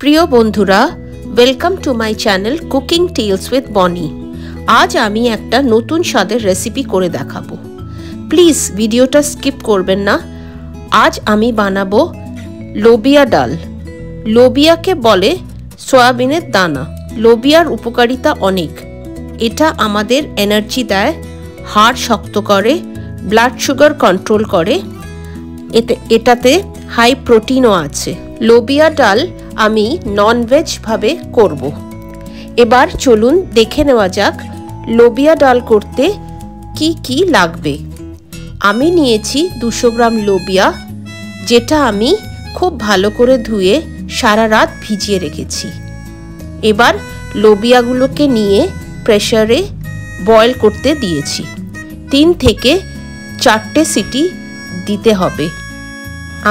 প্রিয় বন্ধুরা, welcome to my channel cooking tales with Boni. আজ আমি একটা নতুন স্বাদের রেসিপি করে দেখাবো। প্লিজ ভিডিওটা স্কিপ করবেন না। আজ আমি বানাবো লোবিয়া ডাল। লোবিয়াকে বলে সয়াবিনের দানা। লোবিয়ার উপকারিতা অনেক। এটা আমাদের এনার্জি দেয়, হাড় শক্ত করে, ব্লাড সুগার কন্ট্রোল করে। এটাতে হাই প্রোটিনও আছে। লোবিয়া ডাল আমি ননভেজ ভাবে করব। এবার চলুন দেখে নেওয়া যাক লোবিয়া ডাল করতে কি কি লাগবে। আমি নিয়েছি 200 গ্রাম লোবিয়া, যেটা আমি খুব ভালো করে ধুয়ে সারা রাত ভিজিয়ে রেখেছি। এবার লোবিয়াগুলোকে নিয়ে প্রেসারে বয়েল করতে দিয়েছি। 3 থেকে 4টে সিটি দিতে হবে।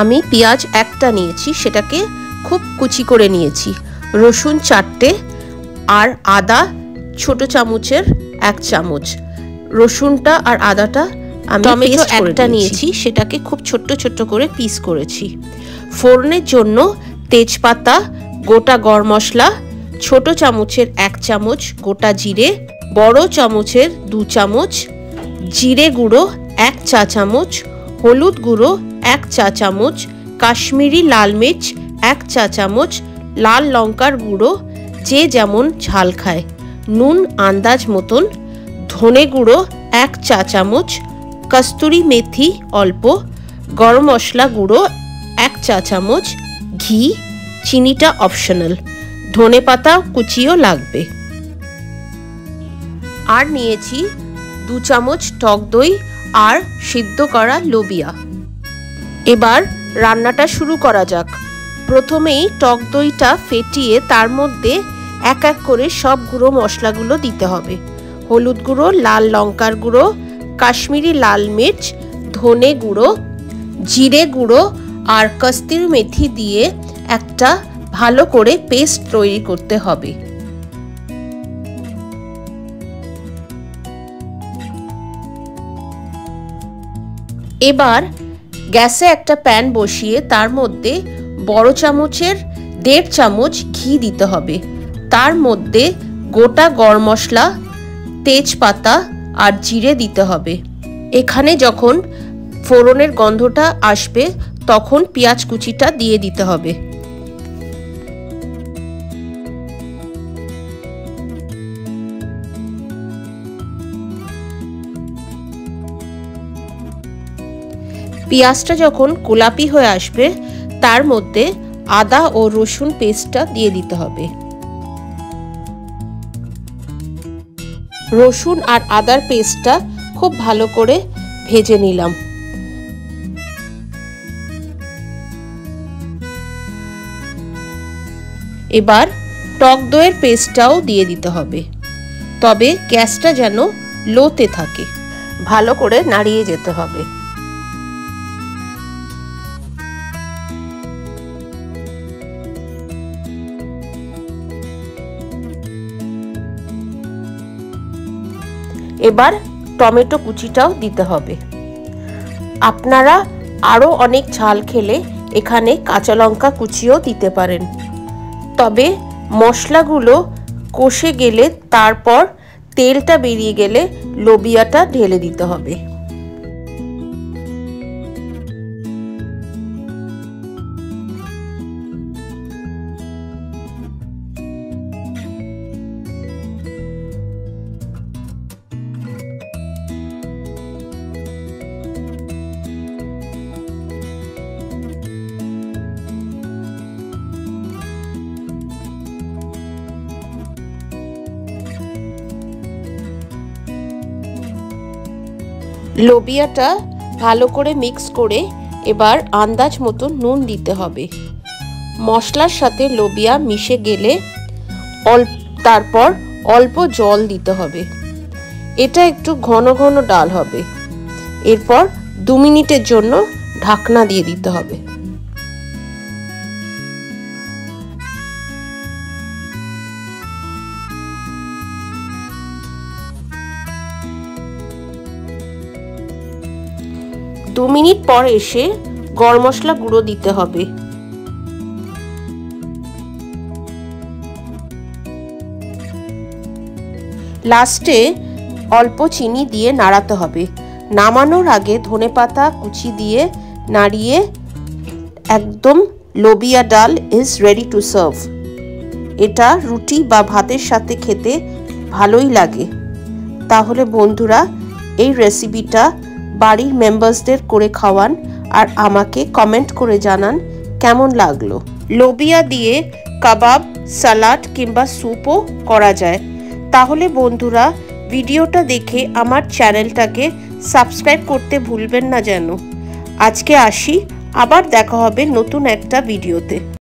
আমি পেঁয়াজ একটা নিয়েছি, সেটাকে খুব কুচি করে নিয়েছি। রসুন 4টে আর আদা ছোট চামচের 1 চামচ। রসুনটা আর আদাটা আমি টমেটো একটা নিয়েছি, সেটাকে খুব ছোট্ট ছোট্ট করে পিস করেছি। ফোড়নের জন্য তেজপাতা, গোটা গরম মশলা, ছোট চামচের 1 চামচ গোটা জিরে, বড় চামচের 2 চামচ জিরে গুঁড়ো, 1 চা চামচ হলুদ গুঁড়ো, 1 চা চামচ কাশ্মীরি লাল মির্চ, 1 চা চামচ লাল লঙ্কার গুঁড়ো, যে যেমন ঝাল খায়, নুন আন্দাজ মতন, ধনে গুঁড়ো 1 চা চামচ, কস্তুরি মেথি অল্প, গরম মশলা গুঁড়ো 1 চা চামচ, ঘি, চিনিটা অপশনাল, ধনে পাতা কুচিও লাগবে। আর নিয়েছি 2 চামচ টক দই আর সিদ্ধ করা লোবিয়া। এবার রান্নাটা শুরু করা যাক। প্রথমেই টক দইটা ফেটিয়ে তার মধ্যে এক এক করে সব গুঁড়ো মশলাগুলো দিতে হবে। হলুদ গুঁড়ো, লাল লঙ্কার গুঁড়ো, কাশ্মীরি লাল মির্চ, ধনে গুঁড়ো, জিরে গুঁড়ো আর কস্তুরি মেথি দিয়ে একটা ভালো করে পেস্ট তৈরি করতে হবে। এবার গ্যাসে একটা প্যান বসিয়ে তার মধ্যে বড় চামচের 1.5 চামচ ঘি দিতে হবে। তার মধ্যে গোটা গরম মশলা, তেজপাতা আর জিরে দিতে হবে। এখানে যখন ফোড়নের গন্ধটা আসবে তখন পেঁয়াজ কুচিটা দিয়ে দিতে হবে। পেঁয়াজটা যখন গোলাপি হয়ে আসবে তার মধ্যে আদা ও রসুন পেস্টটা দিয়ে দিতে হবে। রসুন আর আদার পেস্টটা খুব ভালো করে ভেজে নিলাম। এবার টক দইয়ের পেস্টটাও দিয়ে দিতে হবে, তবে গ্যাসটা যেন লোতে থাকে। ভালো করে নাড়িয়ে যেতে হবে। এবার টমেটো কুচিটাও দিতে হবে। আপনারা আরও অনেক ঝাল খেলে এখানে কাঁচা লঙ্কা কুচিও দিতে পারেন। তবে মশলাগুলো কষে গেলে, তারপর তেলটা বেরিয়ে গেলে লোবিয়াটা ঢেলে দিতে হবে। লোবিয়াটা ভালো করে মিক্স করে এবার আন্দাজ মতো নুন দিতে হবে। মশলার সাথে লোবিয়া মিশে গেলে তারপর অল্প জল দিতে হবে। এটা একটু ঘন ঘন ডাল হবে। এরপর 2 মিনিটের জন্য ঢাকনা দিয়ে দিতে হবে। দু মিনিট পর এসে গরম মশলা গুঁড়ো দিতে হবে। লাস্টে অল্প চিনি দিয়ে নাড়াতে হবে। নামানোর আগে ধনেপাতা কুচি দিয়ে নাড়িয়ে একদম লোবিয়া ডাল ইজ রেডি টু সার্ভ। এটা রুটি বা ভাতের সাথে খেতে ভালোই লাগে। তাহলে বন্ধুরা, এই রেসিপিটা বাড়ির মেম্বার্সদের করে খাওয়ান আর আমাকে কমেন্ট করে জানান কেমন লাগলো। লোবিয়া দিয়ে কাবাব, সালাড কিংবা স্যুপও করা যায়। তাহলে বন্ধুরা, ভিডিওটা দেখে আমার চ্যানেলটাকে সাবস্ক্রাইব করতে ভুলবেন না যেন। আজকে আসি, আবার দেখা হবে নতুন একটা ভিডিওতে।